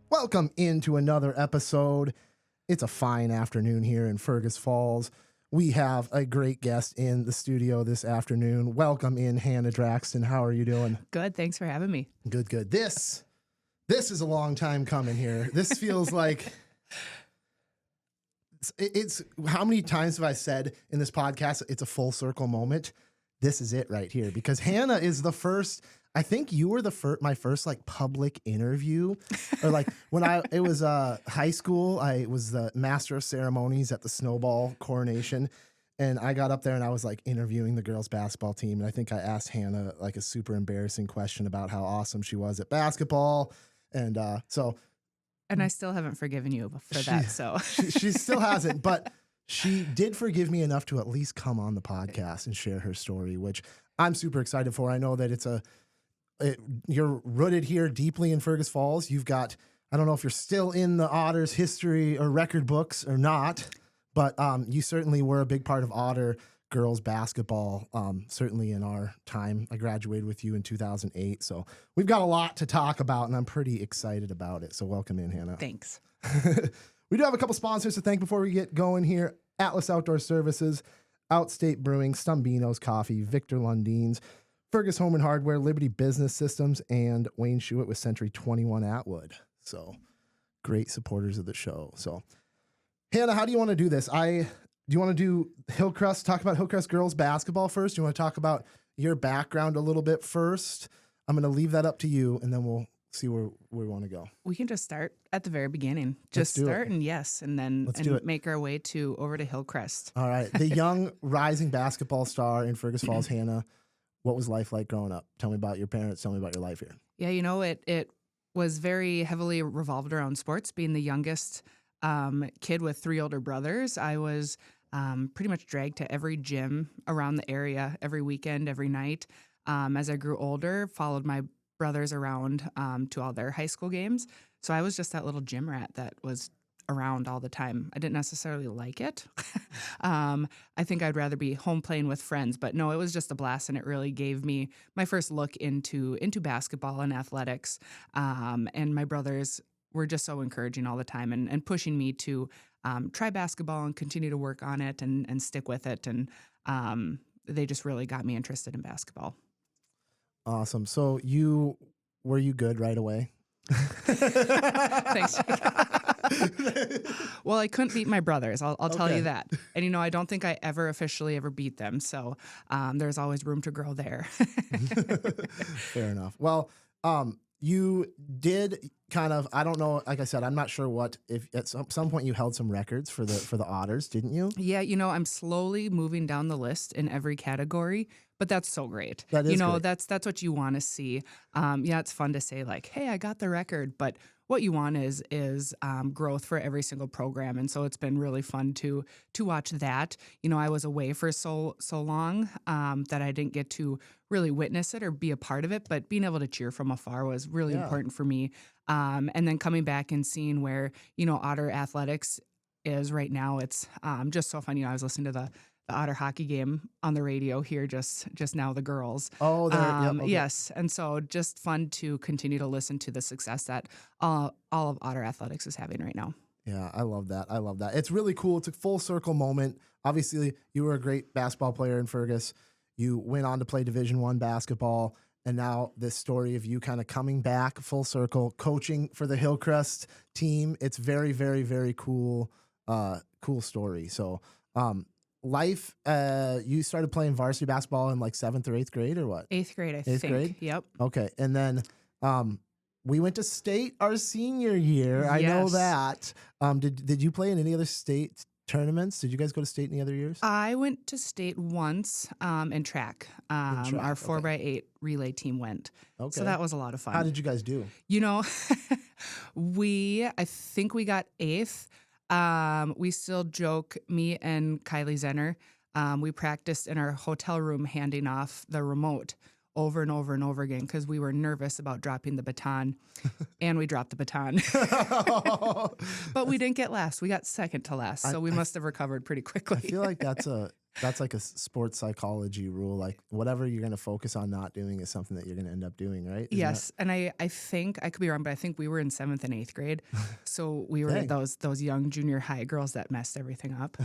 Welcome into another episode. It's a fine afternoon here in Fergus Falls. We have a great guest in the studio this afternoon. Welcome in, Hannah Draxten. How are you doing? Good. Thanks for having me. Good. This is a long time coming here. This feels like it's how many times have I said in this podcast, it's a full circle moment. This is it right here, because Hannah is the first. I think you were my first like public interview, or like when it was high school. I was the master of ceremonies at the snowball coronation, and I got up there and I was like interviewing the girls basketball team. And I think I asked Hannah like a super embarrassing question about how awesome she was at basketball. And And I still haven't forgiven you for that. So she still hasn't, but she did forgive me enough to at least come on the podcast and share her story, which I'm super excited for. I know that you're rooted here deeply in Fergus Falls. You've got, I don't know if you're still in the Otters history or record books or not, but you certainly were a big part of Otter girls basketball, certainly in our time. I graduated with you in 2008, so we've got a lot to talk about, and I'm pretty excited about it. So welcome in, Hannah. Thanks. We do have a couple sponsors to thank before we get going here. Atlas Outdoor Services, Outstate Brewing, Stumbeano's Coffee, Victor Lundeen's, Fergus Home and Hardware, Liberty Business Systems, and Wayne Schuett with Century 21 Atwood. So great supporters of the show. So Hannah, how do you want to do this? Do you want to do Hillcrest, talk about Hillcrest girls basketball first? Do you want to talk about your background a little bit first? I'm going to leave that up to you, and then we'll see where we want to go. We can just start at the very beginning. Just start and then make our way over to Hillcrest. All right. The young rising basketball star in Fergus Falls, Hannah, what was life like growing up? Tell me about your parents. Tell me about your life here. Yeah, it was very heavily revolved around sports. Being the youngest kid with 3 older brothers, I was pretty much dragged to every gym around the area every weekend, every night. As I grew older, followed my brothers around to all their high school games. So I was just that little gym rat that was around all the time. I didn't necessarily like it. I think I'd rather be home playing with friends, but no, it was just a blast, and it really gave me my first look into basketball and athletics. And my brothers were just so encouraging all the time and pushing me to try basketball and continue to work on it and stick with it. And they just really got me interested in basketball. Awesome. So were you good right away? Thanks. Well, I couldn't beat my brothers. I'll tell you that. And, I don't think I officially beat them. So there's always room to grow there. Fair enough. Well, you did kind of, I don't know, like I said, I'm not sure if at some point you held some records for the Otters, didn't you? Yeah, I'm slowly moving down the list in every category, but that's so great. That is great. That's what you want to see. Yeah, it's fun to say like, hey, I got the record, but what you want is growth for every single program. And so it's been really fun to watch that. I was away for so long that I didn't get to really witness it or be a part of it, but being able to cheer from afar was really important for me. And then coming back and seeing where, Otter athletics is right now, it's just so fun. I was listening to the Otter hockey game on the radio here just now, the girls. Oh, okay. Yes. And so just fun to continue to listen to the success that all of Otter athletics is having right now. Yeah, I love that. It's really cool. It's a full circle moment. Obviously, you were a great basketball player in Fergus. You went on to play Division I basketball. And now this story of you kind of coming back full circle, coaching for the Hillcrest team. It's very, very, very cool story. So, life, you started playing varsity basketball in like 7th or 8th grade or what? 8th grade, I think. 8th grade? Yep. Okay. And then we went to state our senior year. Yes. I know that. Did you play in any other state tournaments? Did you guys go to state any other years? I went to state once in track. Our 4x8 relay team went. Okay. So that was a lot of fun. How did you guys do? I think we got 8th. We still joke, me and Kylie Zenner, we practiced in our hotel room handing off the remote over and over and over again because we were nervous about dropping the baton, and we dropped the baton. But we didn't get last. We got second to last, so we must have recovered pretty quickly. I feel like that's a That's like a sports psychology rule. Like whatever you're going to focus on not doing is something that you're going to end up doing, right? Yes, and I think I could be wrong, but I think we were in 7th and 8th grade, so we were those young junior high girls that messed everything up.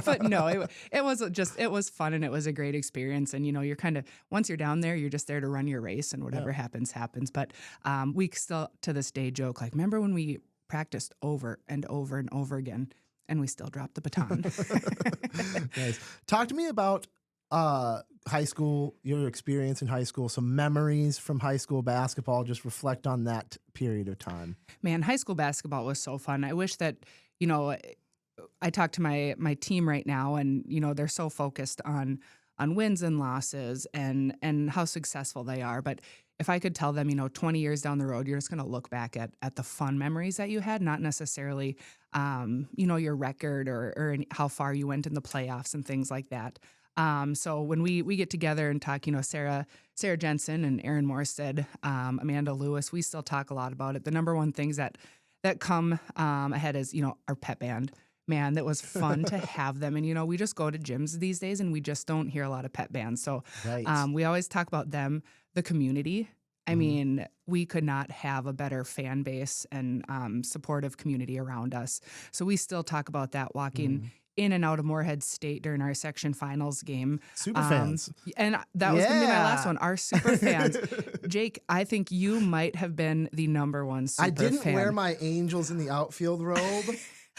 But no, it was fun and it was a great experience. And you're kind of, once you're down there, you're just there to run your race and whatever happens. But we still to this day joke like, remember when we practiced over and over and over again, and we still dropped the baton. Nice. Talk to me about high school, your experience in high school, some memories from high school basketball. Just reflect on that period of time. Man, high school basketball was so fun. I wish that, I talk to my team right now, and they're so focused on wins and losses and how successful they are. But if I could tell them, 20 years down the road, you're just going to look back at the fun memories that you had, not necessarily, your record or how far you went in the playoffs and things like that. So when we get together and talk, Sarah Jensen and Aaron Morstead, Amanda Lewis, we still talk a lot about it. The number one things that come ahead is, our pep band. Man, that was fun to have them. And, we just go to gyms these days and we just don't hear a lot of pep bands. So we always talk about them, the community. I mean, we could not have a better fan base and supportive community around us. So we still talk about that walking in and out of Moorhead State during our section finals game. Super fans. And that was going to be my last one, our super fans. Jake, I think you might have been the number one super fan. I didn't wear my Angels in the outfield robe,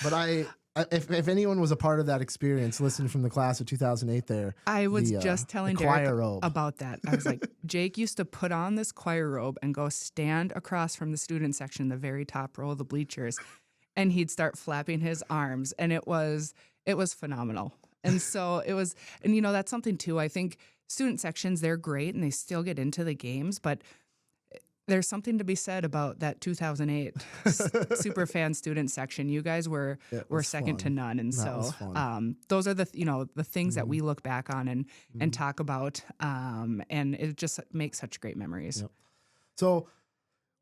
but if anyone was a part of that experience, listening from the class of 2008 there. I was just telling Derek about that. I was like, Jake used to put on this choir robe and go stand across from the student section in the very top row of the bleachers, and he'd start flapping his arms, and it was phenomenal. And so it was, and that's something too. I think student sections, they're great and they still get into the games, but there's something to be said about that 2008 super fan student section. You guys were second to none. And so those are the things that we look back on and talk about. And it just makes such great memories. Yep. So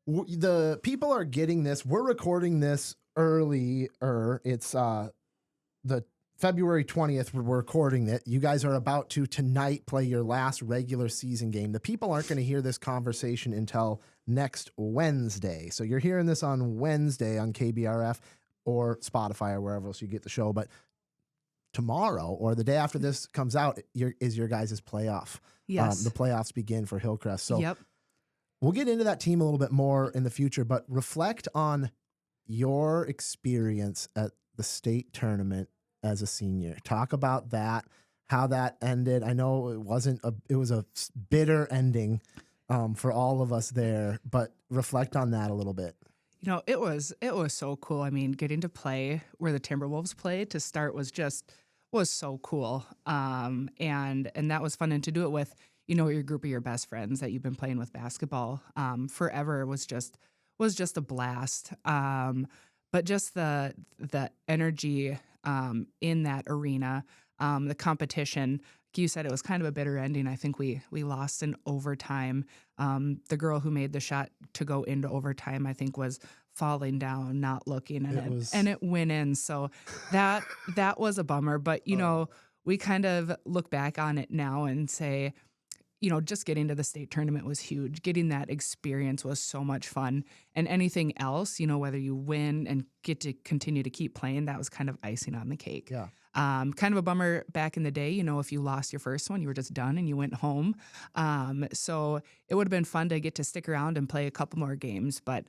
the people are getting this. We're recording this earlier. It's the February 20th, we're recording it. You guys are about to tonight play your last regular season game. The people aren't going to hear this conversation until next Wednesday. So you're hearing this on Wednesday on KBRF or Spotify or wherever else you get the show. But tomorrow or the day after this comes out is your guys' playoff. Yes. The playoffs begin for Hillcrest. So we'll get into that team a little bit more in the future, but reflect on your experience at the state tournament as a senior. Talk about that, how that ended. I know it was a bitter ending for all of us there, but reflect on that a little bit. It was so cool. I mean, getting to play where the Timberwolves played to start was so cool. And that was fun. And to do it with, your group of your best friends that you've been playing with basketball forever was just a blast. But just the energy in that arena, the competition. Like you said, it was kind of a bitter ending. I think we lost in overtime. The girl who made the shot to go into overtime, I think, was falling down, not looking, and it went in. So that was a bummer. But we kind of look back on it now and say, just getting to the state tournament was huge. Getting that experience was so much fun. And anything else, whether you win and get to continue to keep playing, that was kind of icing on the cake. Yeah. Kind of a bummer back in the day, if you lost your first one, you were just done and you went home. So it would have been fun to get to stick around and play a couple more games. But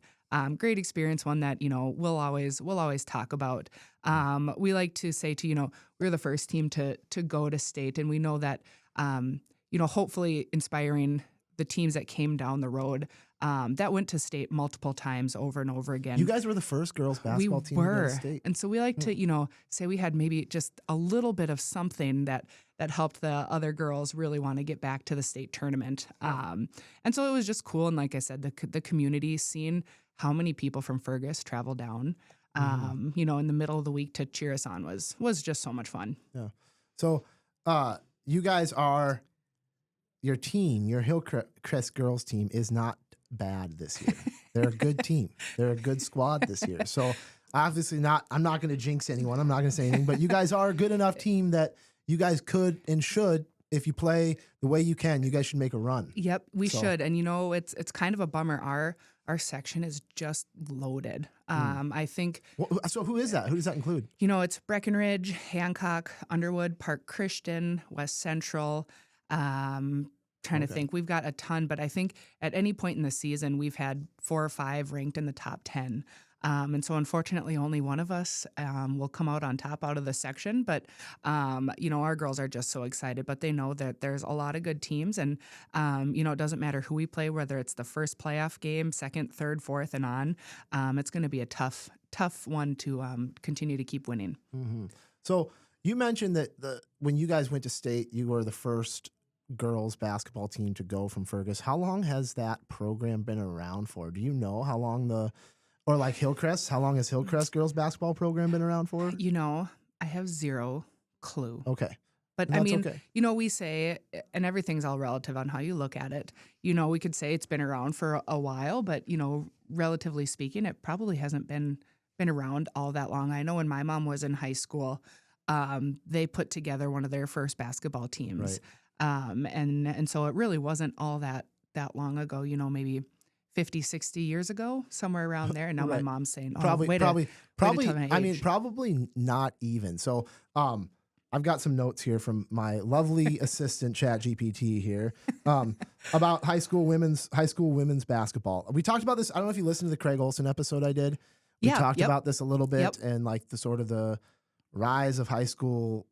great experience, one that, we'll always talk about. We like to say we're the first team to go to state, and we know that hopefully inspiring the teams that came down the road that went to state multiple times over and over again. You guys were the first girls basketball team to go to state. And so we like to, say we had maybe just a little bit of something that helped the other girls really want to get back to the state tournament. And so it was just cool. And like I said, the community, seeing how many people from Fergus travel down, in the middle of the week to cheer us on was just so much fun. Yeah. So you guys are... Your team, your Hillcrest girls team, is not bad this year. They're a good team. They're a good squad this year. So obviously I'm not going to jinx anyone. I'm not going to say anything, but you guys are a good enough team that you guys could and should, if you play the way you can, you guys should make a run. Yep, we should. And it's kind of a bummer. Our section is just loaded. I think. So who is that? Who does that include? It's Breckenridge, Hancock, Underwood, Park Christian, West Central. Trying to think. We've got a ton, but I think at any point in the season, we've had 4 or 5 ranked in the top 10. And so unfortunately, only one of us will come out on top out of the section. But, our girls are just so excited, but they know that there's a lot of good teams. And, it doesn't matter who we play, whether it's the first playoff game, second, third, fourth, and on. It's going to be a tough one to continue to keep winning. Mm-hmm. So you mentioned that when you guys went to state, you were the first girls basketball team to go from Fergus. How long has that program been around for? Do you know how long or like Hillcrest, how long has Hillcrest girls basketball program been around for? I have zero clue. Okay. But I mean, we say, and everything's all relative on how you look at it. We could say it's been around for a while, but relatively speaking, it probably hasn't been around all that long. I know when my mom was in high school, they put together one of their first basketball teams. Right. And so it really wasn't all that long ago, maybe 50, 60 years ago, somewhere around there. And now my mom's saying, probably not even. So, I've got some notes here from my lovely assistant ChatGPT here, about high school women's basketball. We talked about this. I don't know if you listened to the Craig Olson episode I did. We talked about this a little bit and like the sort of the rise of high school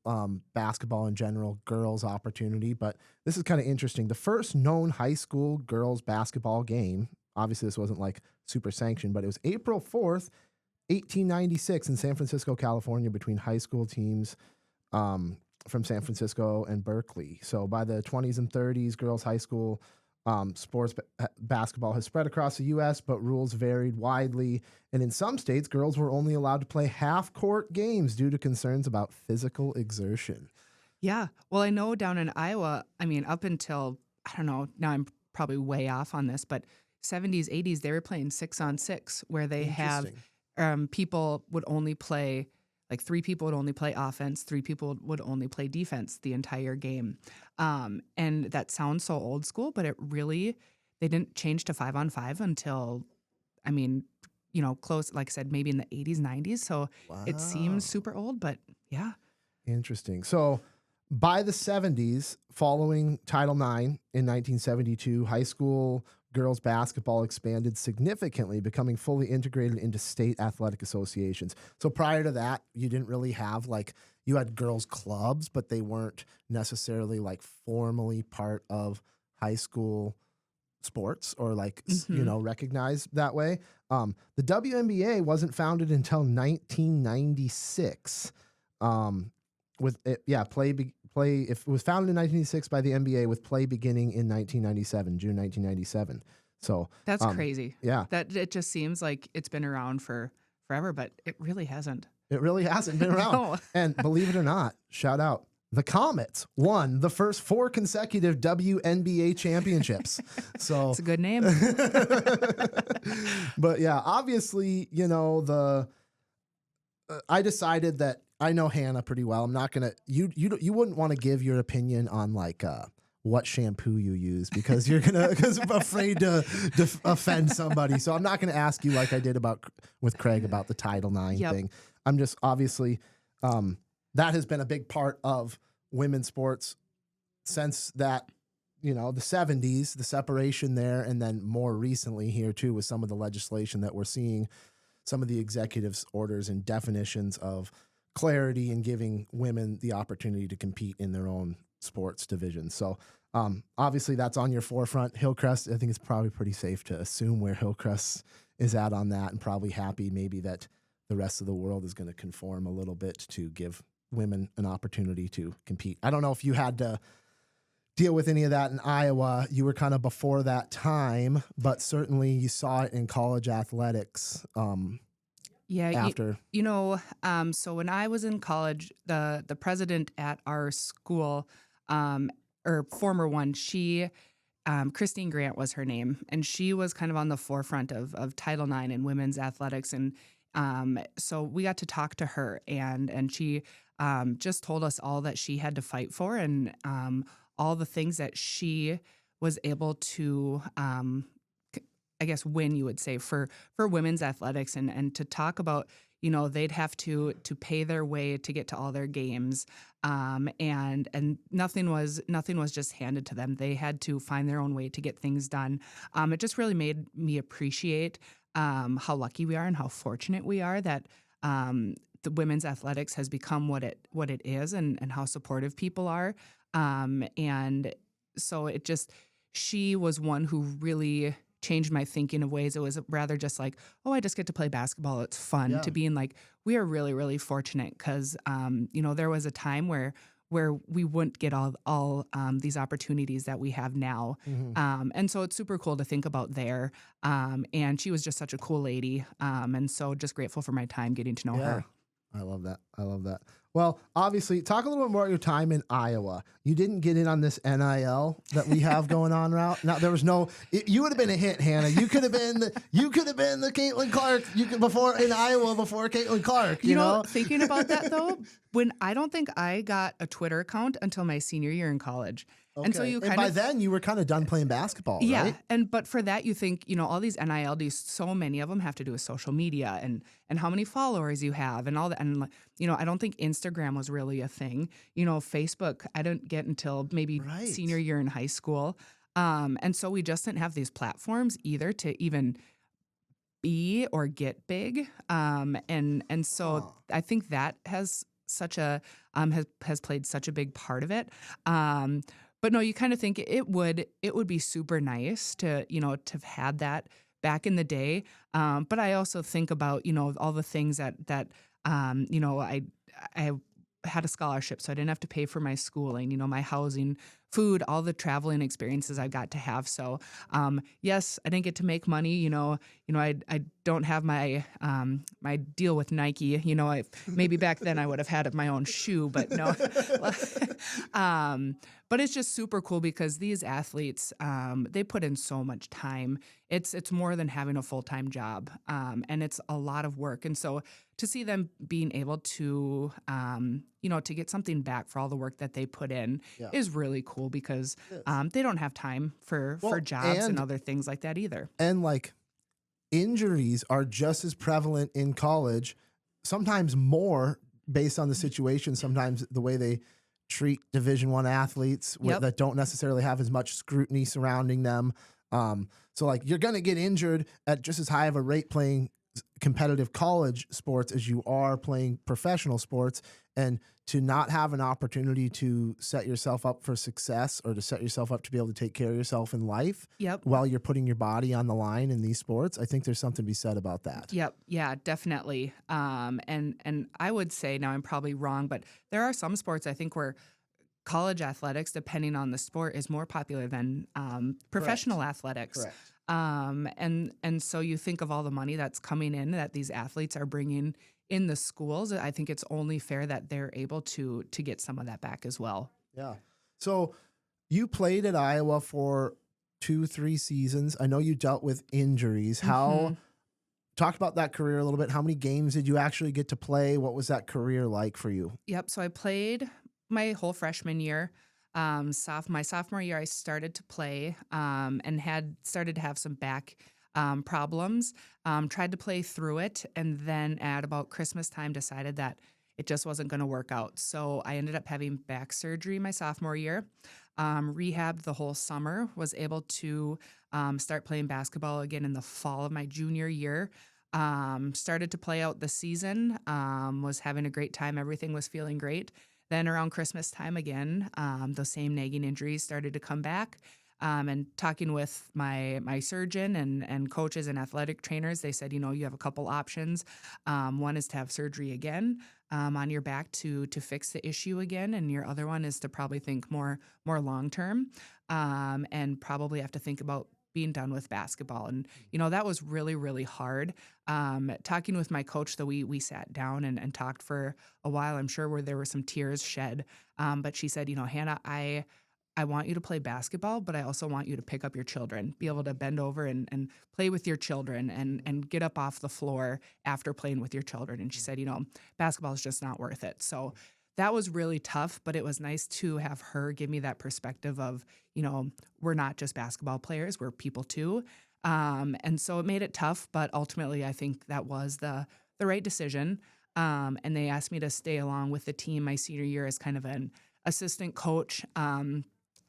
basketball in general, girls' opportunity. But this is kind of interesting. The first known high school girls basketball game, obviously this wasn't like super sanctioned, but it was April 4th, 1896 in San Francisco, California, between high school teams from San Francisco and Berkeley. So by the 20s and 30s, girls' high school sports basketball has spread across the U.S., but rules varied widely. And in some states, girls were only allowed to play half-court games due to concerns about physical exertion. Yeah. Well, I know down in Iowa, up until, I don't know, now I'm probably way off on this, but 70s, 80s, they were playing 6-on-6, where they have people would only play, like 3 people would only play offense, 3 people would only play defense the entire game. And that sounds so old school, but they didn't change to 5-on-5 until, close, like I said, maybe in the 80s, 90s. So It seems super old, but yeah. Interesting. So by the 70s, following Title IX in 1972, high school girls basketball expanded significantly, becoming fully integrated into state athletic associations. So prior to that, you didn't really have you had girls clubs, but they weren't necessarily formally part of high school sports or recognized that way. The WNBA wasn't founded until 1996. It was founded in 1996 by the NBA, with play beginning in June 1997. So that's crazy. Yeah, that it just seems like it's been around for forever, but it really hasn't. It really hasn't been around. No. And believe it or not, shout out, the Comets won the first 4 consecutive WNBA championships. So it's a good name. But yeah, obviously, I decided that I know Hannah pretty well. I'm not gonna you wouldn't want to give your opinion on what shampoo you use because you're because I'm afraid to offend somebody. So I'm not gonna ask you like I did with Craig about the Title IX thing. I'm just obviously that has been a big part of women's sports since that the 70s, the separation there, and then more recently here too with some of the legislation that we're seeing, some of the executives' orders and definitions of clarity and giving women the opportunity to compete in their own sports division. So obviously that's on your forefront. Hillcrest, I think it's probably pretty safe to assume where Hillcrest is at on that, and probably happy maybe that the rest of the world is going to conform a little bit to give women an opportunity to compete. I don't know if you had to deal with any of that in Iowa. You were kind of before that time, but certainly you saw it in college athletics. After so when I was in college, the president at our school, or former one, she Christine Grant was her name, and she was kind of on the forefront of Title IX and women's athletics, and So we got to talk to her, and she just told us all that she had to fight for, and all the things that she was able to, I guess, win, you would say, for women's athletics, and to talk about, they'd have to pay their way to get to all their games, and nothing was just handed to them. They had to find their own way to get things done. It just really made me appreciate how lucky we are and how fortunate we are that the women's athletics has become what it is, and how supportive people are. And so she was one who really changed my thinking of ways. It was rather just like, oh, I just get to play basketball. It's fun, Yeah. to being like, we are really, really fortunate because, there was a time where we wouldn't get all these opportunities that we have now. Mm-hmm. And so it's super cool to think about there. And she was just such a cool lady. And so just grateful for my time getting to know her. I love that. Well, obviously, talk a little bit more about your time in Iowa. You didn't get in on this NIL that we have going on now. Now there was you would have been a hit, Hannah. You could have been the Caitlin Clark before in Iowa before Caitlin Clark. You know, thinking about that though, I don't think I got a Twitter account until my senior year in college. Okay. And so by then you were kind of done playing basketball, right? But for that you think, all these NIL deals, so many of them have to do with social media and how many followers you have and all that. And I don't think Instagram was really a thing. Facebook I didn't get until maybe senior year in high school. And so we just didn't have these platforms either to even be or get big. And so I think that has such a has played such a big part of it. But no, you kind of think it would be super nice to to have had that back in the day. But I also think about all the things that I had a scholarship, so I didn't have to pay for my schooling, my housing, food, all the traveling experiences I got to have. So yes, I didn't get to make money. I don't have my my deal with Nike. Maybe back then I would have had my own shoe, but no. But it's just super cool because these athletes, they put in so much time. It's more than having a full-time job, and it's a lot of work. And so to see them being able to, to get something back for all the work that they put in is really cool because they don't have time for jobs and other things like that either. And injuries are just as prevalent in college, sometimes more based on the situation, sometimes the way they treat Division I athletes that don't necessarily have as much scrutiny surrounding them. So you're going to get injured at just as high of a rate playing competitive college sports as you are playing professional sports, and to not have an opportunity to set yourself up for success or to set yourself up to be able to take care of yourself in life while you're putting your body on the line in these sports. I think there's something to be said about that. Yep. Yeah, definitely. And I would say, now I'm probably wrong, but there are some sports I think where college athletics, depending on the sport, is more popular than professional athletics. Correct. And so you think of all the money that's coming in that these athletes are bringing in the schools. I think it's only fair that they're able to get some of that back as well. Yeah. So you played at Iowa for 2-3 seasons. I know you dealt with injuries. Talk about that career a little bit. How many games did you actually get to play? What was that career like for you? Yep. So I played my whole freshman year. My sophomore year, I started to play and had started to have some back problems. Tried to play through it, and then at about Christmas time decided that it just wasn't going to work out. So I ended up having back surgery my sophomore year. Rehabbed the whole summer. Was able to start playing basketball again in the fall of my junior year. Started to play out the season. Was having a great time. Everything was feeling great. Then around Christmas time again, those same nagging injuries started to come back. And talking with my surgeon and coaches and athletic trainers, they said, you have a couple options. One is to have surgery again on your back to fix the issue again, and your other one is to probably think more long term, and probably have to think about being done with basketball. And that was really, really hard. Talking with my coach, though, we sat down and talked for a while. I'm sure where there were some tears shed, but she said, Hannah, I want you to play basketball, but I also want you to pick up your children, be able to bend over and play with your children and get up off the floor after playing with your children. And she said, basketball is just not worth it. So that was really tough, but it was nice to have her give me that perspective of, we're not just basketball players, we're people too. And so it made it tough, but ultimately I think that was the right decision. And they asked me to stay along with the team my senior year as kind of an assistant coach.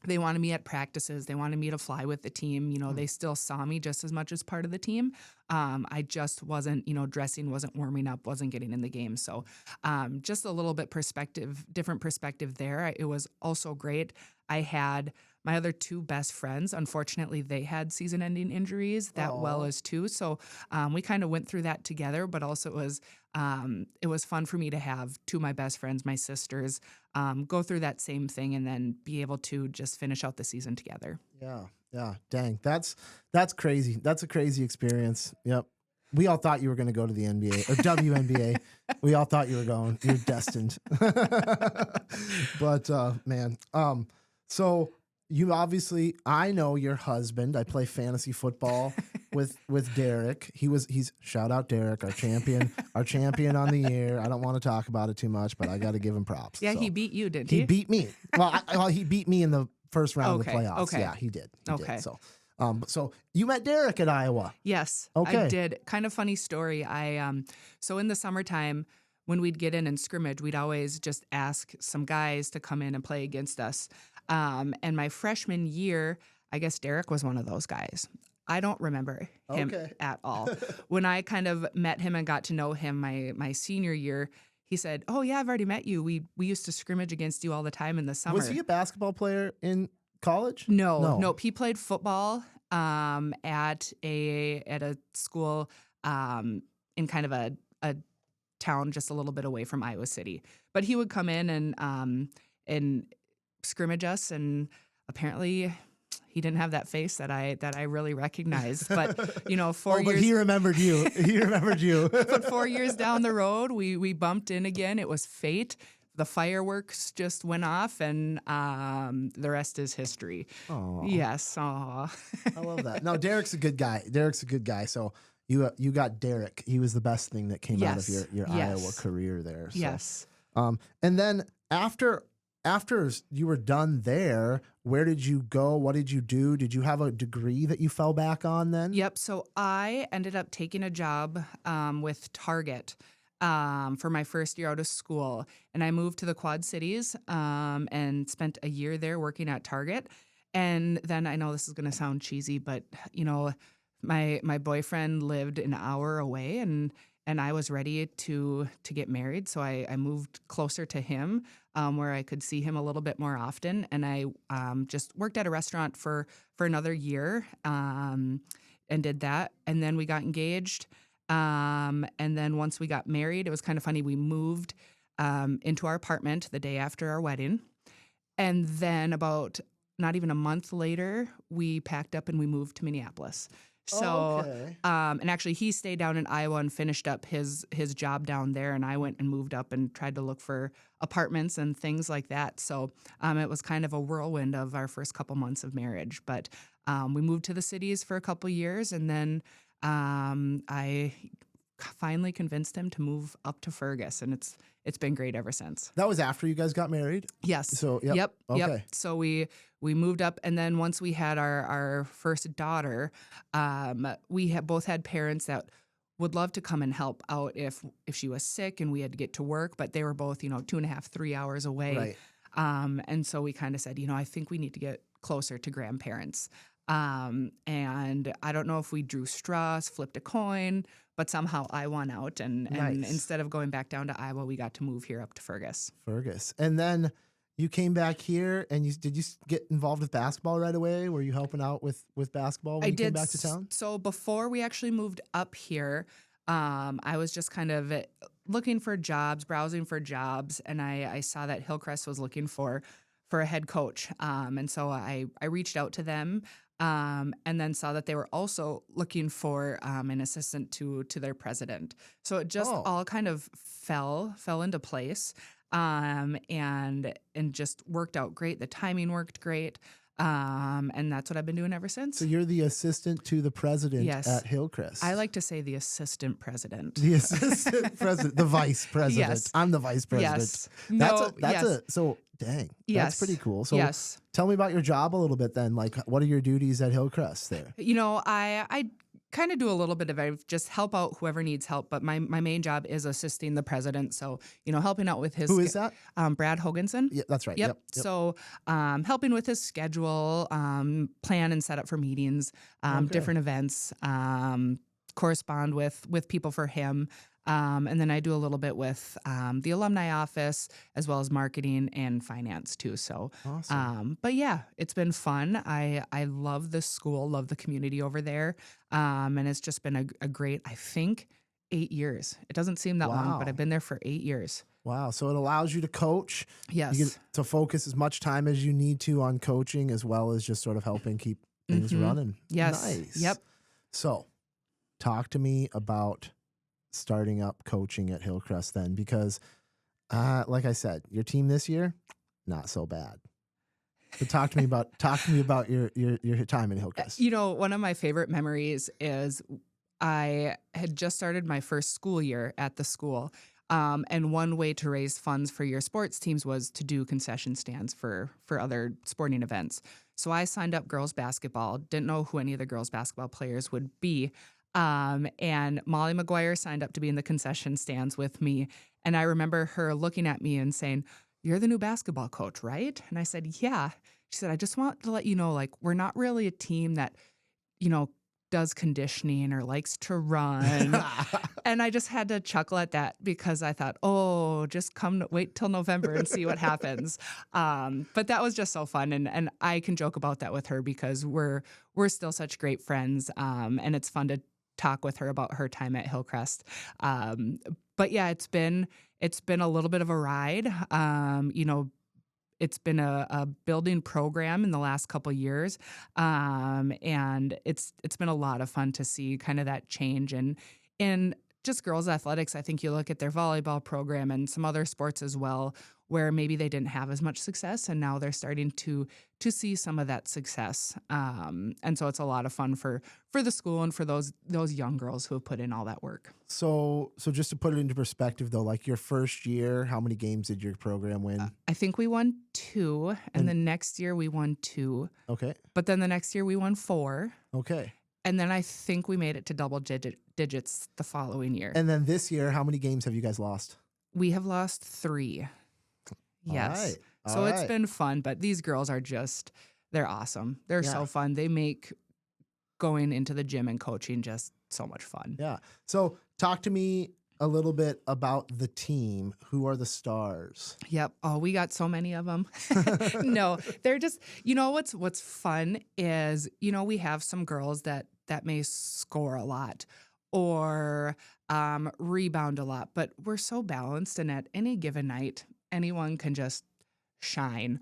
They wanted me at practices. They wanted me to fly with the team. They still saw me just as much as part of the team. I just wasn't, dressing, wasn't warming up, wasn't getting in the game. So just a little bit different perspective there. It was also great. I had my other two best friends. Unfortunately, they had season-ending injuries well as too. So we kind of went through that together, but also it was fun for me to have two of my best friends, my sisters, go through that same thing and then be able to just finish out the season together. Yeah. Dang. That's crazy. That's a crazy experience. Yep. We all thought you were going to go to the NBA or WNBA. We all thought you were going. You're destined. But man, so you obviously, I know your husband. I play fantasy football with Derek. He's shout out Derek, our champion on the year. I don't want to talk about it too much, but I got to give him props. Yeah, so. He beat you, didn't he? He beat me. Well, he beat me in the first round of the playoffs. Okay. Yeah, he did. He Okay. did. So you met Derek at Iowa. Yes, Okay. I did. Kind of funny story. So in the summertime, when we'd get in scrimmage, we'd always just ask some guys to come in and play against us. And my freshman year, I guess Derek was one of those guys. I don't remember him at all. When I kind of met him and got to know him my senior year, he said, "Oh yeah, I've already met you. We used to scrimmage against you all the time in the summer." Was he a basketball player in college? No. He played football at a school in kind of a town just a little bit away from Iowa City. But he would come in and scrimmage us, and apparently he didn't have that face that I really recognized. But 4 years. But he remembered you. He remembered you. But 4 years down the road, we bumped in again. It was fate. The fireworks just went off, and the rest is history. Aww. Yes. Aww. I love that. No, Derek's a good guy. So you got Derek. He was the best thing that came out of your Iowa career there. So. Yes. And then after you were done there, where did you go? What did you do? Did you have a degree that you fell back on then? Yep. So I ended up taking a job with Target for my first year out of school. And I moved to the Quad Cities and spent a year there working at Target. And then I know this is going to sound cheesy, but, my boyfriend lived an hour away and I was ready to get married. So I moved closer to him where I could see him a little bit more often. And I just worked at a restaurant for another year and did that. And then we got engaged. And then once we got married, it was kind of funny. We moved into our apartment the day after our wedding. And then about not even a month later, we packed up and we moved to Minneapolis. So, and actually he stayed down in Iowa and finished up his job down there. And I went and moved up and tried to look for apartments and things like that. So, it was kind of a whirlwind of our first couple months of marriage, but, we moved to the cities for a couple years. And then, I finally convinced him to move up to Fergus, and it's been great ever since. That was after you guys got married? Yes. So, Yep. Okay. So we moved up, and then once we had our first daughter, we both had parents that would love to come and help out if she was sick and we had to get to work, but they were both, 2.5, 3 hours away. Right. And so we kind of said, I think we need to get closer to grandparents. And I don't know if we drew straws, flipped a coin, but somehow I won out. And Nice. Instead of going back down to Iowa, we got to move here up to Fergus. And then you came back here, and did you get involved with basketball right away? Were you helping out with basketball when you came back to town? So before we actually moved up here, I was just kind of looking for jobs, browsing for jobs, and I saw that Hillcrest was looking for a head coach. And so I reached out to them. And then saw that they were also looking for an assistant to their president. So it just all kind of fell into place. and just worked out great. The timing worked great. And that's what I've been doing ever since. So you're the assistant to the president Yes. at Hillcrest. I like to say the assistant president. The assistant president, the vice president. Yes. I'm the vice president. Yes. So dang, Yes. that's pretty cool. So yes. tell me about your job a little bit then. Like, what are your duties at Hillcrest there? I kind of do a little bit of just help out whoever needs help, but my main job is assisting the president. So, helping out with his... Who is that? Brad Hoganson. Yeah, that's right. Yep. So, helping with his schedule, plan and set up for meetings, different events, correspond with people for him. And then I do a little bit with the alumni office as well as marketing and finance too. So, Awesome. but yeah, it's been fun. I love the school, love the community over there. And it's just been a great, I think, 8 years. It doesn't seem that long, but Wow. I've been there for 8 years. Wow. So it allows you to coach. Yes. You get to focus as much time as you need to on coaching as well as just sort of helping keep things running. Yes. Nice. Yep. So talk to me about starting up coaching at Hillcrest then, because like I said, your team this year, not so bad. But talk to me about your time at Hillcrest. One of my favorite memories is I had just started my first school year at the school. And one way to raise funds for your sports teams was to do concession stands for other sporting events. So I signed up girls basketball, didn't know who any of the girls basketball players would be. And Molly McGuire signed up to be in the concession stands with me. And I remember her looking at me and saying, "You're the new basketball coach, right?" And I said, "Yeah." She said, "I just want to let you know, like, we're not really a team that, does conditioning or likes to run." And I just had to chuckle at that because I thought, just wait till November and see what happens. But that was just so fun. And I can joke about that with her because we're still such great friends. And it's fun to talk with her about her time at Hillcrest. But yeah, it's been a little bit of a ride. It's been a building program in the last couple years, and it's been a lot of fun to see kind of that change. And in just girls athletics, I think you look at their volleyball program and some other sports as well, where maybe they didn't have as much success, and now they're starting to see some of that success. And so it's a lot of fun for the school and for those young girls who have put in all that work. So just to put it into perspective though, like your first year, how many games did your program win? I think we won 2, and the next year we won 2. Okay. But then the next year we won 4. Okay. And then I think we made it to double digits the following year. And then this year, how many games have you guys lost? We have lost 3. Yes. All right. So it's been fun, but these girls are they're awesome. They're so fun. They make going into the gym and coaching just so much fun. Yeah. So talk to me a little bit about the team. Who are the stars? Yep. Oh, we got so many of them. No, they're just, what's fun is, we have some girls that may score a lot or rebound a lot, but we're so balanced, and at any given night, anyone can just shine.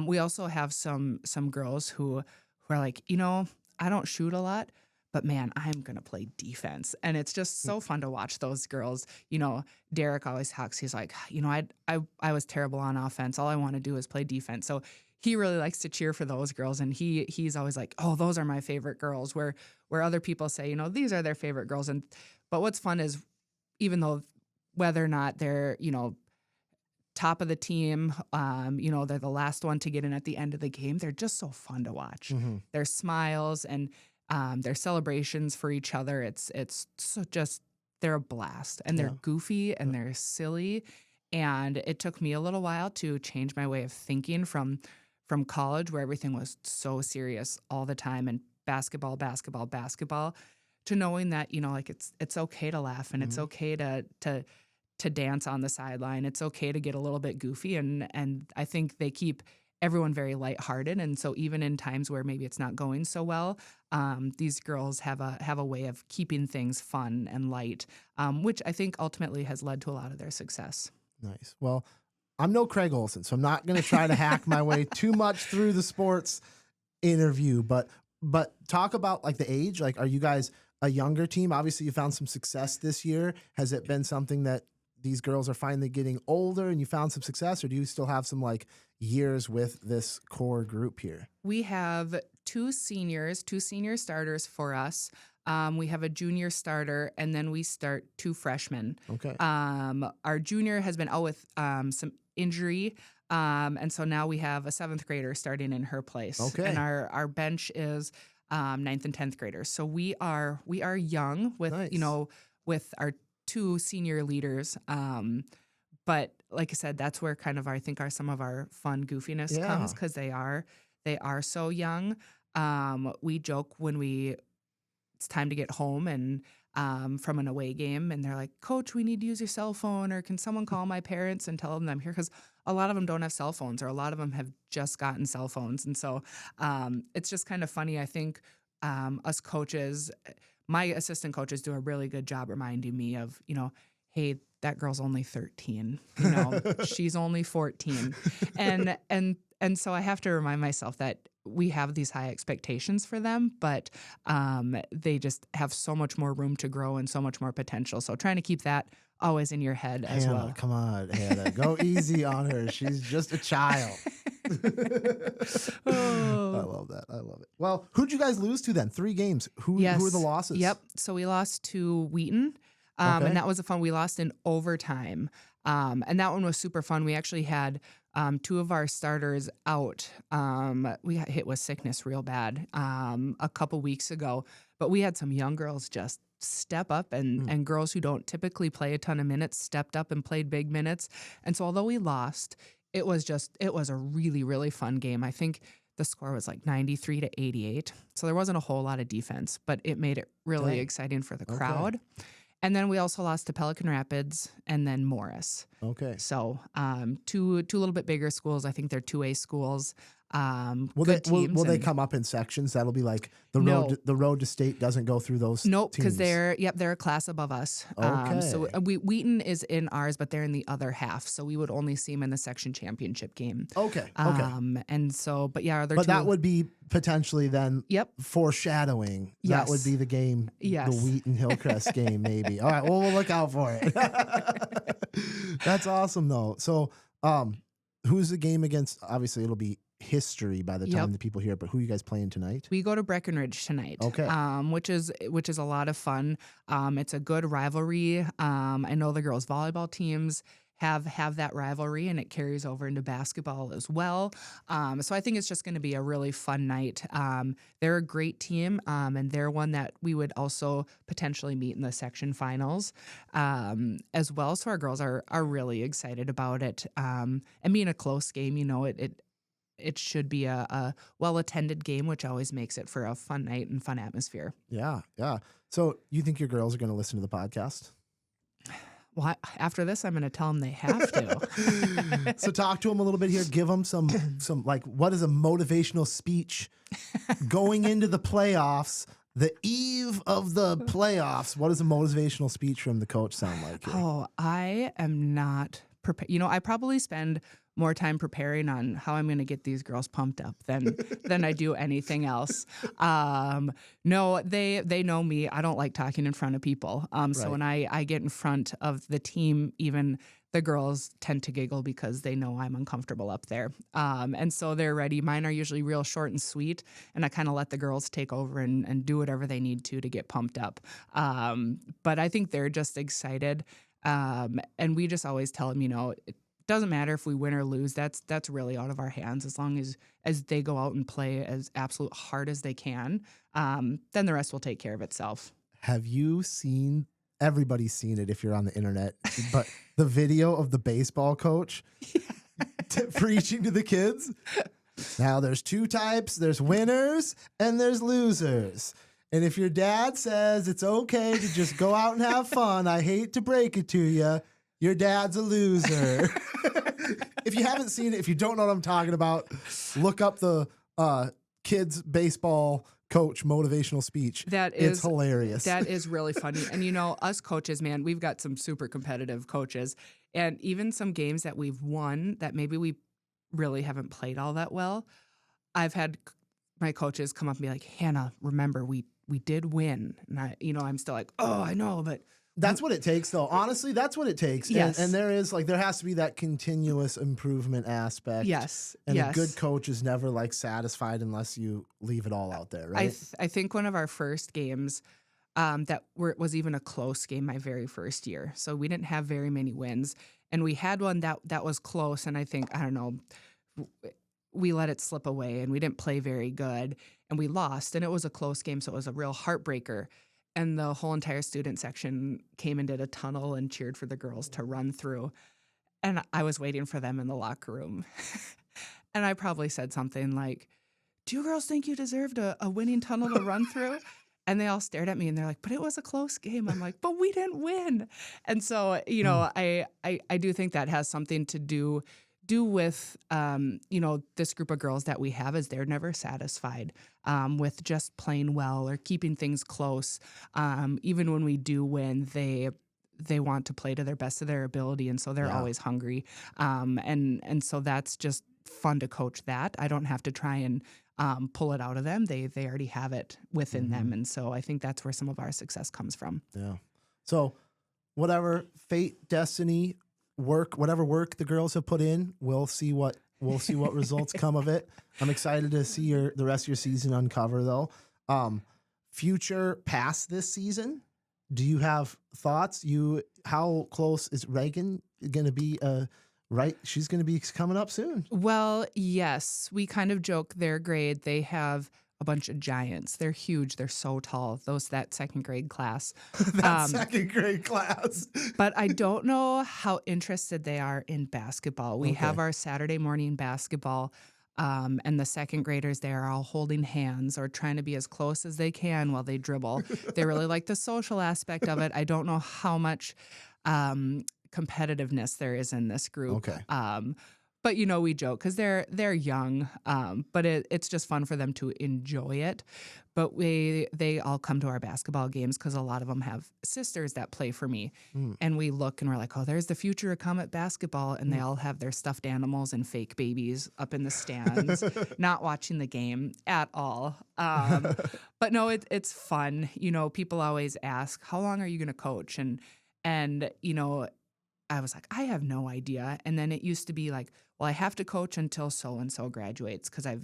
We also have some girls who are like, I don't shoot a lot, but man, I'm going to play defense. And it's just so fun to watch those girls. Derek always talks. He's like, I was terrible on offense. All I want to do is play defense. So he really likes to cheer for those girls. And he's always like, oh, those are my favorite girls, where other people say, these are their favorite girls. But what's fun is, even though whether or not they're, top of the team, they're the last one to get in at the end of the game, they're just so fun to watch. Mm-hmm. Their smiles and their celebrations for each other, it's so just, they're a blast, and they're goofy and they're silly. And it took me a little while to change my way of thinking from college, where everything was so serious all the time and basketball, to knowing that, it's okay to laugh, and it's okay to dance on the sideline. It's okay to get a little bit goofy. And I think they keep everyone very lighthearted. And so even in times where maybe it's not going so well, these girls have a way of keeping things fun and light, which I think ultimately has led to a lot of their success. Nice. Well, I'm no Craig Olson, so I'm not going to try to hack my way too much through the sports interview, but talk about like the age. Like, are you guys a younger team? Obviously you found some success this year. Has it been something that these girls are finally getting older and you found some success, or do you still have some like years with this core group here? We have two senior starters for us. We have a junior starter, and then we start two freshmen. Okay. Our junior has been out with some injury, and so now we have a 7th grader starting in her place. Okay. And our bench is 9th and 10th graders. So we are young with Nice. with our two senior leaders. But like I said, that's where kind of I think some of our fun goofiness comes, because they are so young. We joke when it's time to get home and from an away game, and they're like, "Coach, we need to use your cell phone, or can someone call my parents and tell them I'm here?" Because a lot of them don't have cell phones, or a lot of them have just gotten cell phones, and so it's just kind of funny. I think us coaches, my assistant coaches, do a really good job reminding me of, hey, that girl's only 13, she's only 14, and so I have to remind myself that we have these high expectations for them, but they just have so much more room to grow and so much more potential. So trying to keep that always in your head as Hannah, well. Come on, Hannah, go easy on her. She's just a child. Oh. I love that. I love it. Well, who'd you guys lose to then? 3 games. Who are the losses? Yep. So we lost to Wheaton. Okay. And that was we lost in overtime. And that one was super fun. We actually had 2 of our starters out. We got hit with sickness real bad a couple weeks ago, but we had some young girls just step up, and girls who don't typically play a ton of minutes stepped up and played big minutes. And so although we lost, it was a really, really fun game. I think the score was like 93-88. So there wasn't a whole lot of defense, but it made it really exciting for the crowd. And then we also lost to Pelican Rapids and then Morris. Okay. So two little bit bigger schools. I think they're 2A schools. Will they come up in sections? That'll be like the road to state doesn't go through those. Nope, because they're a class above us. Okay. So Wheaton is in ours, but they're in the other half. So we would only see them in the section championship game. Okay. And so, but yeah, that would be potentially then. Yep. Foreshadowing. Yes. That would be the game. Yes. The Wheaton Hillcrest game, maybe. All right. Well, we'll look out for it. That's awesome, though. So, who's the game against? Obviously, it'll be history by the time the people hear it, but who are you guys playing tonight? We go to Breckenridge tonight. Okay. Which is a lot of fun. It's a good rivalry. I know the girls' volleyball teams have that rivalry, and it carries over into basketball as well. So I think it's just going to be a really fun night. They're a great team, and they're one that we would also potentially meet in the section finals as well. So our girls are really excited about it. And being a close game, it should be a well-attended game, which always makes it for a fun night and fun atmosphere. Yeah. So you think your girls are going to listen to the podcast? Well, after this, I'm going to tell them they have to. So talk to them a little bit here. Give them some like, what is a motivational speech going into the playoffs, the eve of the playoffs? What does a motivational speech from the coach sound like here? Oh, I am not prepared. I probably spend more time preparing on how I'm going to get these girls pumped up than I do anything else. No, they know me. I don't like talking in front of people. So when I get in front of the team, even the girls tend to giggle because they know I'm uncomfortable up there. And so they're ready. Mine are usually real short and sweet, and I kind of let the girls take over and do whatever they need to get pumped up. But I think they're just excited. And we just always tell them, it doesn't matter if we win or lose. That's really out of our hands. As long as they go out and play as absolute hard as they can, then the rest will take care of itself. Have you seen? Everybody's seen it if you're on the internet, but the video of the baseball coach preaching to the kids. Now there's 2 types. There's winners and there's losers. And if your dad says it's okay to just go out and have fun, I hate to break it to you, your dad's a loser. If you haven't seen it, if you don't know what I'm talking about, look up the kids baseball coach motivational speech. It's hilarious. That is really funny. And us coaches, man, we've got some super competitive coaches, and even some games that we've won that maybe we really haven't played all that well. I've had my coaches come up and be like, "Hannah, remember we did win." And I'm still like, "Oh, I know, but That's what it takes, though. Honestly, that's what it takes. Yes. And there has to be that continuous improvement aspect. Yes. And yes. a good coach is never like satisfied unless you leave it all out there, right? I think one of our first games was even a close game my very first year. So we didn't have very many wins. And we had one that was close. And I think, I don't know, we let it slip away and we didn't play very good. And we lost. And it was a close game. So it was a real heartbreaker. And the whole entire student section came and did a tunnel and cheered for the girls to run through. And I was waiting for them in the locker room. And I probably said something like, "Do you girls think you deserved a winning tunnel to run through?" And they all stared at me and they're like, "But it was a close game." I'm like, "But we didn't win." And so, I do think that has something to do with, this group of girls that we have, is they're never satisfied with just playing well or keeping things close. Even when we do win, they want to play to their best of their ability. And so they're always hungry. And so that's just fun to coach that. I don't have to try and pull it out of them. They already have it within them. And so I think that's where some of our success comes from. Yeah. So whatever fate, destiny, whatever work the girls have put in, we'll see what results come of it. I'm excited to see the rest of your season uncover, though. Future past this season, do you have thoughts? How close is Reagan going to be? Right, she's going to be coming up soon. Well, yes, we kind of joke their grade. They have a bunch of giants. They're huge. They're so tall. That second grade class. Second grade class. But I don't know how interested they are in basketball. We have our Saturday morning basketball, and the second graders, they are all holding hands or trying to be as close as they can while they dribble. They really like the social aspect of it. I don't know how much competitiveness there is in this group. Okay. But we joke because they're young, but it's just fun for them to enjoy it. But they all come to our basketball games because a lot of them have sisters that play for me, and we look and we're like, "Oh, there's the future of Comet basketball," and they all have their stuffed animals and fake babies up in the stands, not watching the game at all. But no, it's fun. People always ask, "How long are you going to coach?" And I was like, I have no idea. And then it used to be like, well, I have to coach until so-and-so graduates because I've,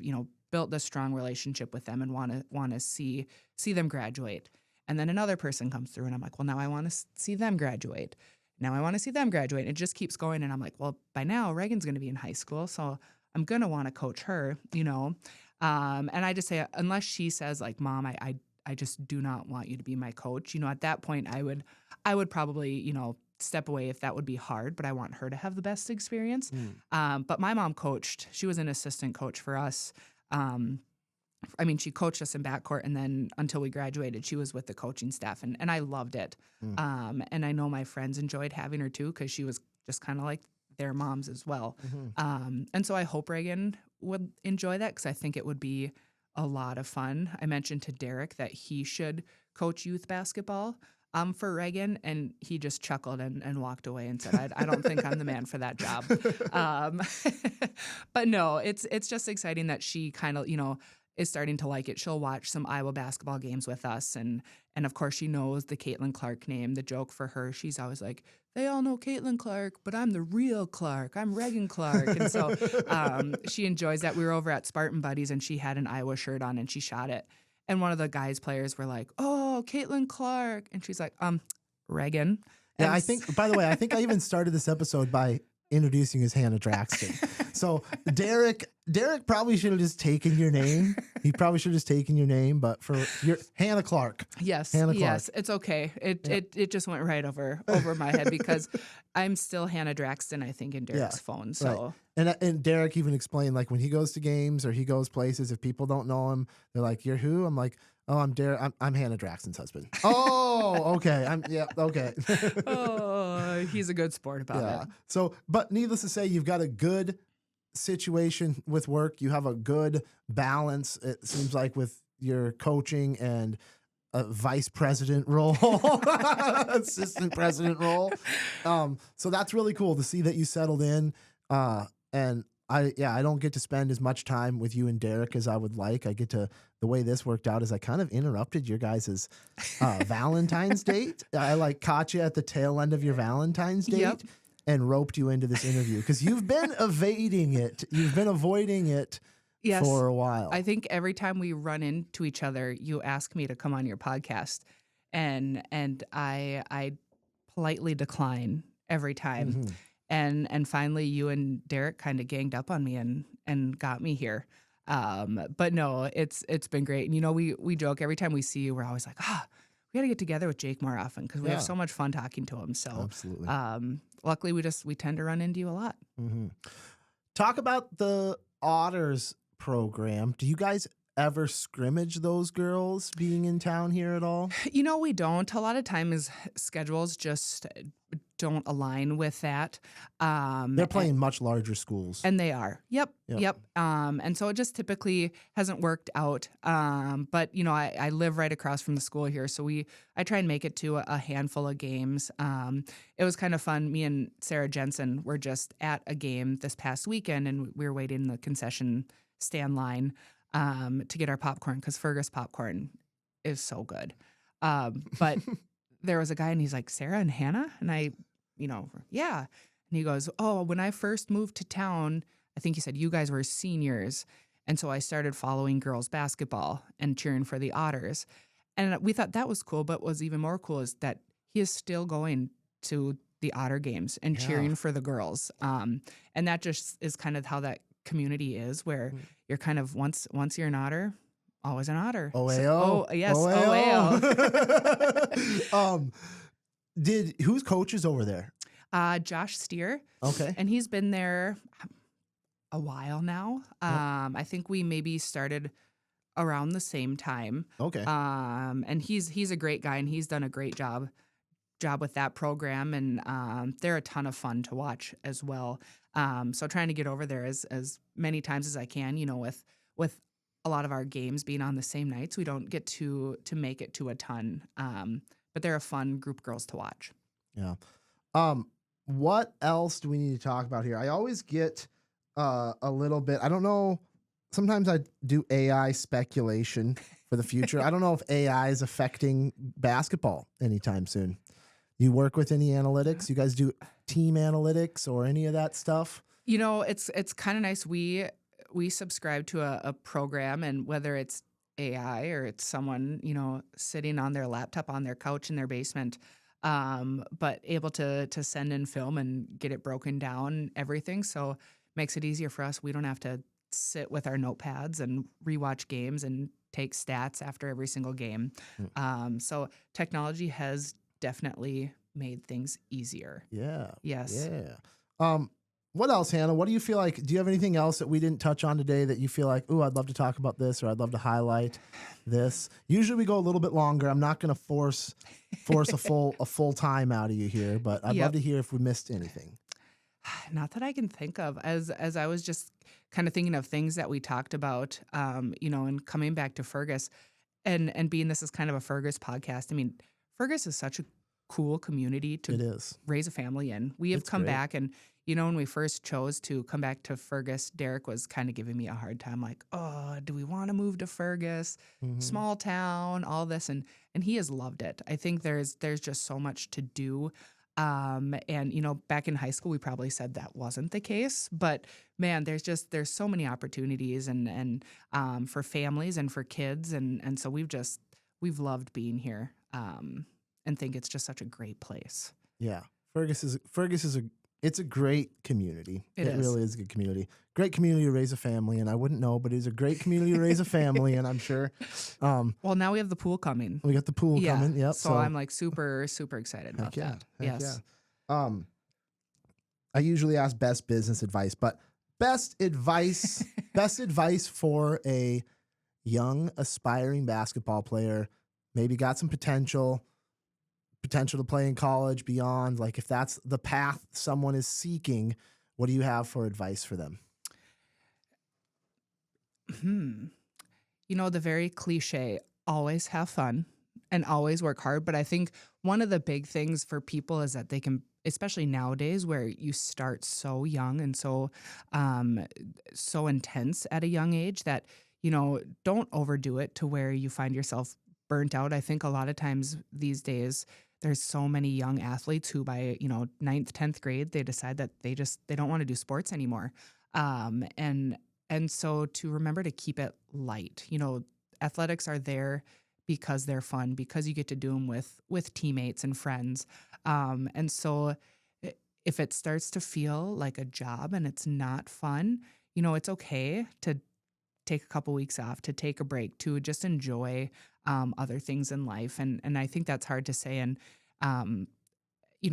built this strong relationship with them and want to see them graduate. And then another person comes through and I'm like, well, now I want to see them graduate. Now I want to see them graduate. And it just keeps going. And I'm like, well, by now Reagan's going to be in high school. So I'm going to want to coach her, And I just say, unless she says like, Mom, I just do not want you to be my coach. At that point I would probably, step away if that would be hard, but I want her to have the best experience. But my mom coached. She was an assistant coach for us. She coached us in backcourt, and then until we graduated, she was with the coaching staff, and I loved it. And I know my friends enjoyed having her too, because she was just kind of like their moms as well. And so I hope Reagan would enjoy that, because I think it would be a lot of fun. I mentioned to Derek that he should coach youth basketball for Reagan, and he just chuckled and walked away and said, I don't think I'm the man for that job. But no, it's just exciting that she kind of, is starting to like it. She'll watch some Iowa basketball games with us, and of course she knows the Caitlin Clark name. The joke for her, she's always like, they all know Caitlin Clark, but I'm the real Clark. I'm Reagan Clark. And so she enjoys that. We were over at Spartan Buddies, and she had an Iowa shirt on, and she shot it. And one of the guys players were like, "Oh, Caitlin Clark," and she's like, Reagan. Yeah, I think. By the way, I think I even started this episode by introducing you as Hannah Draxten. So Derek probably should have just taken your name. He probably should have just taken your name, but for your Hannah Clark. Yes, Hannah Clark. Yes, it's okay. It just went right over my head, because I'm still Hannah Draxten, I think, in Derek's phone. So right. And Derek even explained, like, when he goes to games or he goes places, if people don't know him, they're like, "You're who?" I'm like, "Oh, I'm Derek. I'm Hannah Draxten's husband." Oh, okay. Okay. Oh, he's a good sport about it. So, but needless to say, you've got a good situation with work. You have a good balance, it seems like, with your coaching and a vice president role, assistant president role. So that's really cool to see that you settled in. And I don't get to spend as much time with you and Derek as I would like. The way this worked out is I kind of interrupted your guys' Valentine's date. I like caught you at the tail end of your Valentine's date. Yep. And roped you into this interview because you've been evading it. You've been avoiding it for a while. I think every time we run into each other, you ask me to come on your podcast, and I politely decline every time. Mm-hmm. And finally, you and Derek kind of ganged up on me and got me here. But no, it's been great. And we joke every time we see you, we're always like, we got to get together with Jake more often because we have so much fun talking to him. So absolutely. Luckily, we tend to run into you a lot. Mm-hmm. Talk about the Otters program. Do you guys ever scrimmage those girls being in town here at all? We don't. A lot of times schedules just don't align with that. They're playing much larger schools. And they are. Yep. And so it just typically hasn't worked out. But I live right across from the school here, so I try and make it to a handful of games. It was kind of fun. Me and Sarah Jensen were just at a game this past weekend, and we were waiting in the concession stand line to get our popcorn because Fergus popcorn is so good. But there was a guy and he's like, Sarah and Hannah? And I, yeah. And he goes, oh, when I first moved to town, I think he said you guys were seniors. And so I started following girls basketball and cheering for the Otters. And we thought that was cool, but what was even more cool is that he is still going to the Otter games and cheering for the girls. And that just is kind of how that community is, where you're kind of once you're an Otter, always an Otter. OAO. Yes, OAO. Who's coaches over there? Josh Steer. Okay. And he's been there a while now. I think we maybe started around the same time. Okay. And he's a great guy, and he's done a great job with that program, and they're a ton of fun to watch as well. So trying to get over there as many times as I can, with a lot of our games being on the same nights, we don't get to make it to a ton. But they're a fun group of girls to watch. Yeah. What else do we need to talk about here? I always get a little bit, I don't know, sometimes I do AI speculation for the future. I don't know if AI is affecting basketball anytime soon. You work with any analytics? You guys do team analytics or any of that stuff? It's kind of nice. We subscribe to a program, and whether it's AI or it's someone, sitting on their laptop on their couch in their basement, but able to send in film and get it broken down, everything. So makes it easier for us. We don't have to sit with our notepads and rewatch games and take stats after every single game. So technology has definitely made things easier. Yeah. Yes. Yeah. What else, Hannah? What do you feel like? Do you have anything else that we didn't touch on today that you feel like, ooh, I'd love to talk about this, or I'd love to highlight this? Usually we go a little bit longer. I'm not going to force a full time out of you here, but I'd love to hear if we missed anything. Not that I can think of. As I was just kind of thinking of things that we talked about, and coming back to Fergus, and being this is kind of a Fergus podcast. I mean, Fergus is such a cool community to raise a family in. We have come back, and when we first chose to come back to Fergus, Derek was kind of giving me a hard time, like, oh, do we want to move to Fergus? Small town, all this, and he has loved it. I think there's just so much to do. And back in high school, we probably said that wasn't the case, but man, there's so many opportunities and for families and for kids. And so we've loved being here, and think it's just such a great place. Yeah. Fergus is it's a great community. It is. Really is a good community. Great community to raise a family, and I wouldn't know, but it's a great community to raise a family, and I'm sure. Well, now we have the pool coming. We got the pool coming. Yep. So I'm like super, super excited about that. Yes. Yeah. I usually ask best business advice, but best advice for a young aspiring basketball player, maybe got some potential to play in college, beyond, like if that's the path someone is seeking, what do you have for advice for them? The very cliche, always have fun. and always work hard. But I think one of the big things for people is that they can, especially nowadays where you start so young and so intense at a young age, that, don't overdo it to where you find yourself burnt out. I think a lot of times these days, there's so many young athletes who by, ninth, 10th grade, they decide that they don't want to do sports anymore. And so to remember to keep it light, athletics are there because they're fun, because you get to do them with teammates and friends. And so if it starts to feel like a job and it's not fun, it's okay to take a couple weeks off, to take a break, to just enjoy other things in life. And I think that's hard to say. And,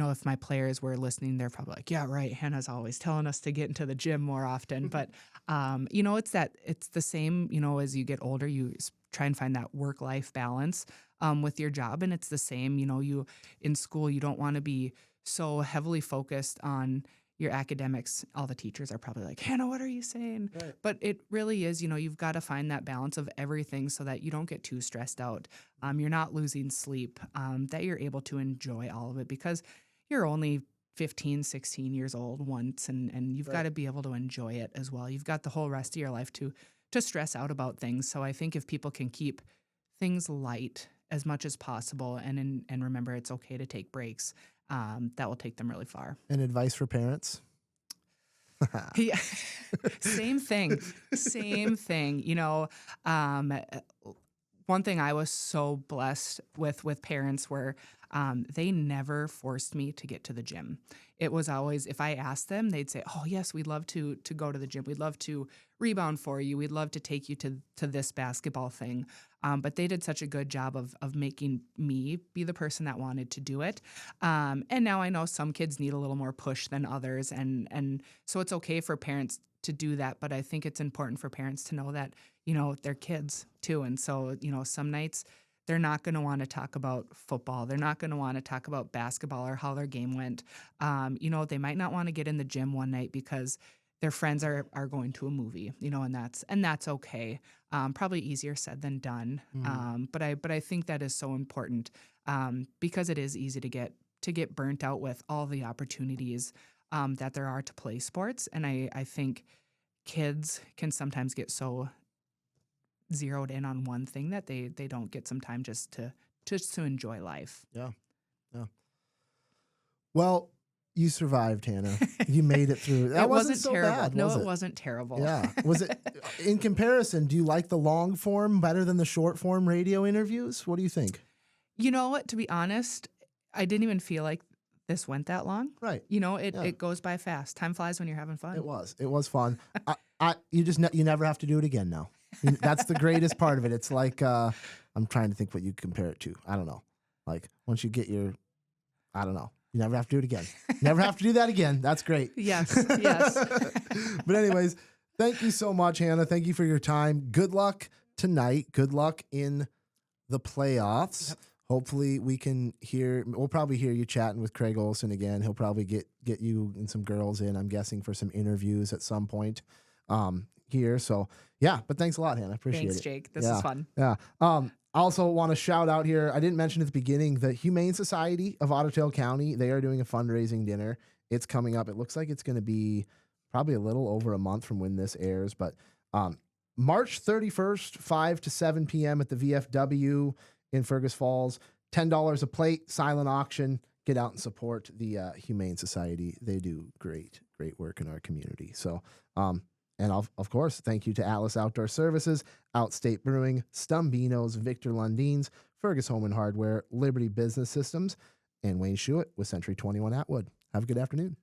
if my players were listening, they're probably like, yeah, right. Hannah's always telling us to get into the gym more often. But, it's the same, as you get older, you try and find that work-life balance with your job. And it's the same, you in school, you don't want to be so heavily focused on your academics. All the teachers are probably like, Hannah, what are you saying? Right. But it really is, you've got to find that balance of everything so that you don't get too stressed out. You're not losing sleep, that you're able to enjoy all of it, because you're only 15, 16 years old once, and you've got to be able to enjoy it as well. You've got the whole rest of your life to stress out about things. So I think if people can keep things light as much as possible and remember it's okay to take breaks, that will take them really far. And advice for parents? Yeah. Same thing. One thing I was so blessed with parents were they never forced me to get to the gym. It was always, if I asked them, they'd say, oh, yes, we'd love to go to the gym. We'd love to rebound for you. We'd love to take you to this basketball thing. But they did such a good job of making me be the person that wanted to do it. And now I know some kids need a little more push than others. And so it's okay for parents to do that. But I think it's important for parents to know that, they're kids too. And so, some nights they're not going to want to talk about football. They're not going to want to talk about basketball or how their game went. They might not want to get in the gym one night because their friends are going to a movie, and that's okay. Probably easier said than done. Mm-hmm. But I think that is so important because it is easy to get burnt out with all the opportunities that there are to play sports. And I think kids can sometimes get so zeroed in on one thing that they don't get some time just to enjoy life. Yeah. Well, you survived, Hannah. You made it through. That wasn't so terrible. bad, No, was it wasn't terrible. Yeah. Was it, in comparison, do you like the long form better than the short form radio interviews? What do you think? You know what? To be honest, I didn't even feel like this went that long. Right. It goes by fast. Time flies when you're having fun. It was fun. You never have to do it again now. That's the greatest part of it. It's like, I'm trying to think what you compare it to. I don't know. Like once you get I don't know. You never have to do it again. Never have to do that again. That's great. Yes. But anyways, thank you so much, Hannah. Thank you for your time. Good luck tonight. Good luck in the playoffs. Yep. Hopefully we'll probably hear you chatting with Craig Olson again. He'll probably get you and some girls in, I'm guessing, for some interviews at some point here. So yeah, but thanks a lot, Hannah. Appreciate it. Thanks, Jake. This is fun. Yeah. I also want to shout out here, I didn't mention at the beginning, the Humane Society of Otter Tail County. They are doing a fundraising dinner. It's coming up. It looks like it's going to be probably a little over a month from when this airs, but March 31st, 5 to 7 p.m. at the VFW in Fergus Falls. $10 a plate, silent auction. Get out and support the Humane Society. They do great work in our community. So, and of course, thank you to Atlas Outdoor Services, Outstate Brewing, Stumbeano's, Victor Lundeen's, Fergus Home and Hardware, Liberty Business Systems, and Wayne Schuett with Century 21 Atwood. Have a good afternoon.